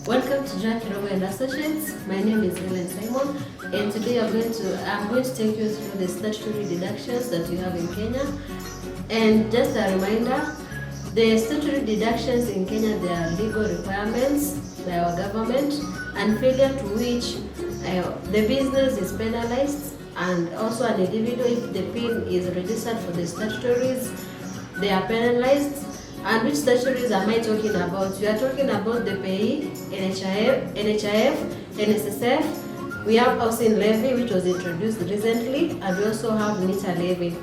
Welcome to Jack Rowe and Associates. My name is Helen Simon, and today I'm going to take you through the statutory deductions that you have in Kenya. And just a reminder, the statutory deductions in Kenya, they are legal requirements by our government, and failure to which the business is penalized, and also an individual, if the PIN is registered for the statutories, they are penalized. And which statutories am I talking about? We are talking about the payee, NHIF, NSSF. We have housing levy, which was introduced recently, and we also have meter levy.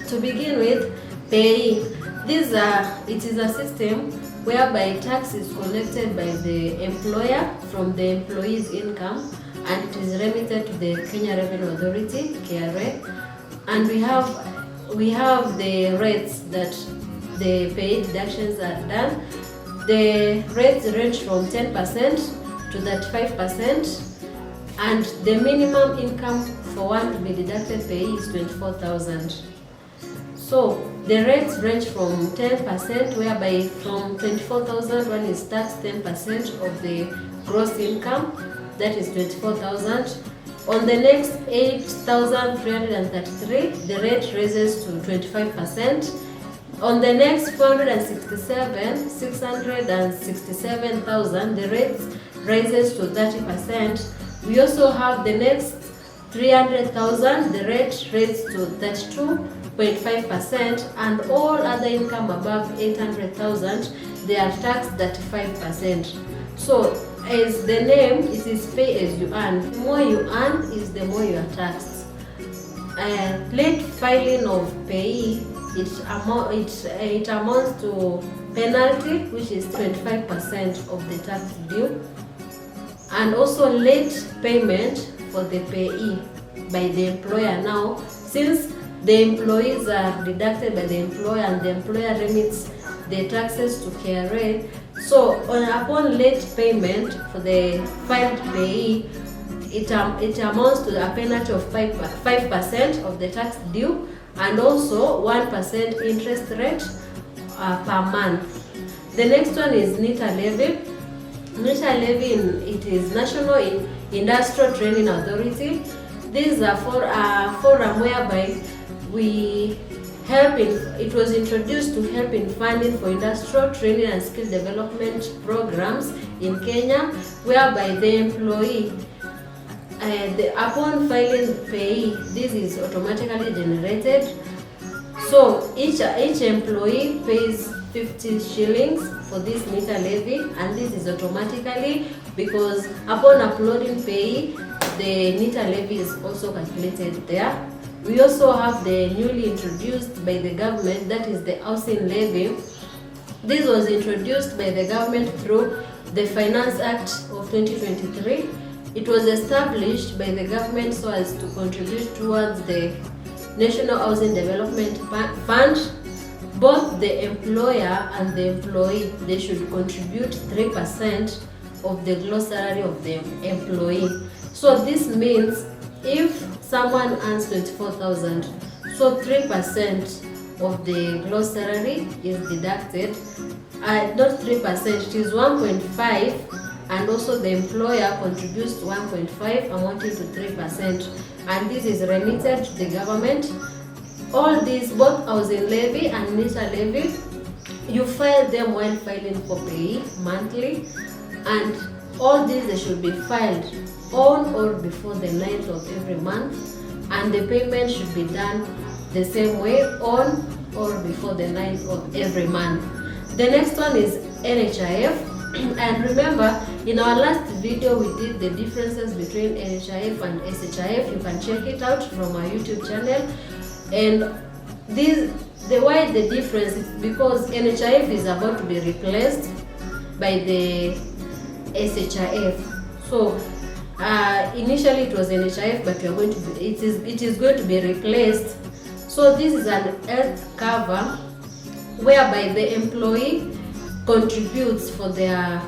To begin with, payee. It is a system whereby tax is collected by the employer from the employee's income, and it is remitted to the Kenya Revenue Authority, KRA. And we have the rates that the paid deductions are done. The rates range from 10% to 35%, and the minimum income for one to be deducted pay is 24,000. So the rates range from 10%, whereby from 24,000 one is taxed 10% of the gross income, that is 24,000. On the next 8,333, the rate raises to 25%. On the next 667,000, the rate raises to 30%. We also have the next 300,000, the rate raises to 32.5%, and all other income above 800,000, they are taxed 35%. So, as the name, it is pay as you earn. The more you earn is the more you are taxed. Late filing of payee, it amounts to penalty, which is 25% of the tax due, and also late payment for the payee by the employer. Now, since the employees are deducted by the employer and the employer remits the taxes to KRA, so upon late payment for the filed payee, it amounts to a penalty of 5% of the tax due, and also 1% interest rate per month. The next one is NITA levy. NITA levy, it is National Industrial Training Authority. This is a forum whereby it was introduced to help in funding for industrial training and skill development programs in Kenya, whereby the employee, upon filing payee, this is automatically generated. So each employee pays 50 shillings for this meter levy, and this is automatically, because upon uploading payee, the meter levy is also calculated there. We also have the newly introduced by the government, that is the housing levy. This was introduced by the government through the Finance Act of 2023. It was established by the government so as to contribute towards the National Housing Development Fund. Both the employer and the employee, they should contribute 3% of the gross salary of the employee. So this means if someone earns 24,000, so 3% of the gross salary is deducted. Not 3%, it is 1.5%. And also the employer contributes 1.5%, amounting to 3%, and this is remitted to the government. All these, both housing levy and meter levy, you file them while filing for payee monthly, and all these, they should be filed on or before the 9th of every month, and the payment should be done the same way, on or before the 9th of every month. The next one is NHIF. And remember, in our last video we did the differences between NHIF and SHIF. You can check it out from our YouTube channel. And why the difference is because NHIF is about to be replaced by the SHIF. So initially it was NHIF, but it is going to be replaced. So this is an health cover whereby the employee contributes for the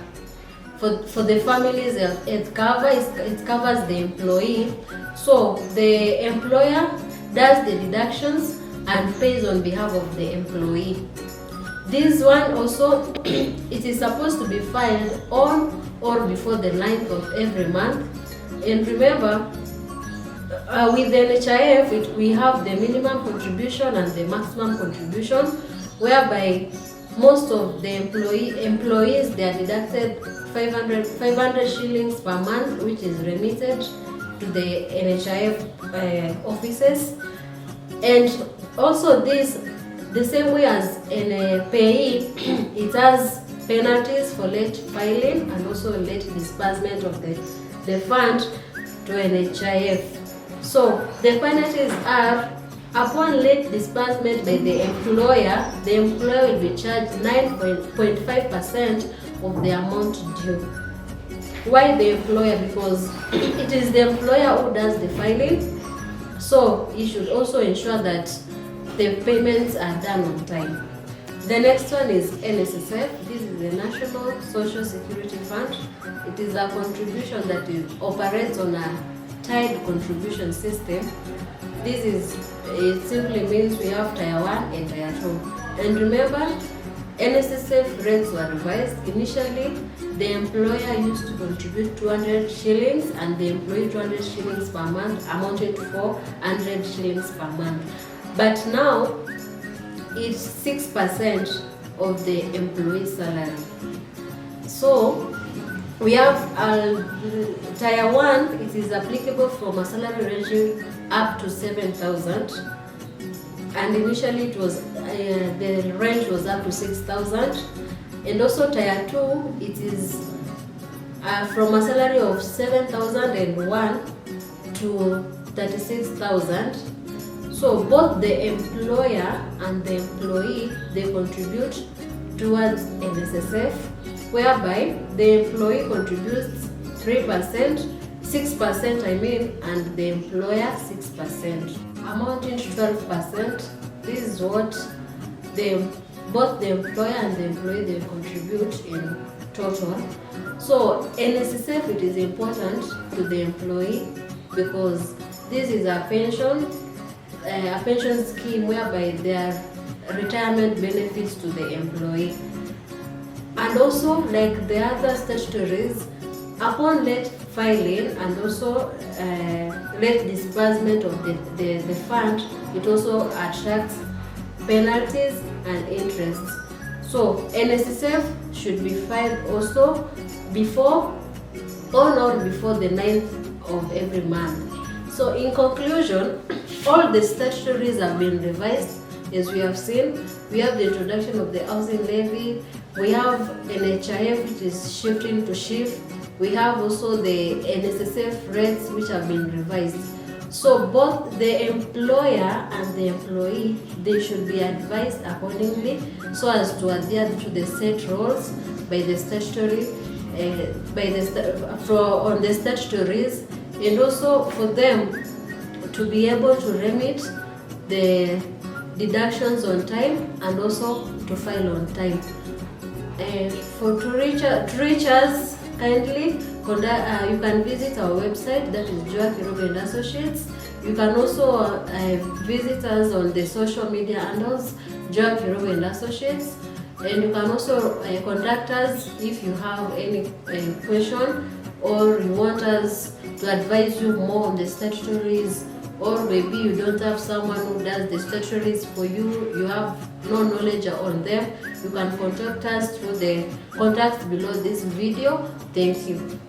family's health cover. It covers the employee. So the employer does the deductions and pays on behalf of the employee. This one also, it is supposed to be filed on or before the 9th of every month. And remember, with the NHIF, we have the minimum contribution and the maximum contribution, whereby most of the employees, they are deducted 500 shillings per month, which is remitted to the NHIF offices. And also this, the same way as in a payee, it has penalties for late filing and also late disbursement of the fund to NHIF. So the penalties are, upon late disbursement by the employer will be charged 9.5% of the amount due. Why the employer? Because it is the employer who does the filing, so you should also ensure that the payments are done on time. The next one is NSSF. This is the National Social Security Fund. It is a contribution that operates on a tied contribution system. It simply means we have Tier 1 and Tier 2. And remember, NSSF rates were revised. Initially, the employer used to contribute 200 shillings and the employee 200 shillings per month, amounted to 400 shillings per month. But now, it's 6% of the employee's salary. So, we have Tier 1, it is applicable from a salary ranging up to 7,000. And initially it was the range was up to 6,000. And also Tier 2, it is from a salary of 7,001 to 36,000. So both the employer and the employee, they contribute towards NSSF, whereby the employee contributes 3%, 6% and the employer 6, amounting to 12%. This is what both the employer and the employee, they contribute in total. So NSSF, it is important to the employee because this is a pension scheme whereby there are retirement benefits to the employee. And also, like the other statutories, upon late filing and also late disbursement of the fund, it also attracts penalties and interest. So NSSF should be filed also before the 9th of every month. So in conclusion, all the statutories have been revised. As we have seen, we have the introduction of the housing levy, we have NHIF which is shifting to SHIF, we have also the NSSF rates which have been revised. So both the employer and the employee, they should be advised accordingly so as to adhere to the set rules by the statutory, on the statutories, and also for them to be able to remit the deductions on time and also to file on time. And to reach us kindly, you can visit our website, that is Dagoretti and Associates. You can also visit us on the social media handles, Dagoretti and Associates. And you can also contact us if you have any question, or you want us to advise you more on the statutories, or maybe you don't have someone who does the statutories for you, you have no knowledge on them, you can contact us through the contacts below this video. Thank you.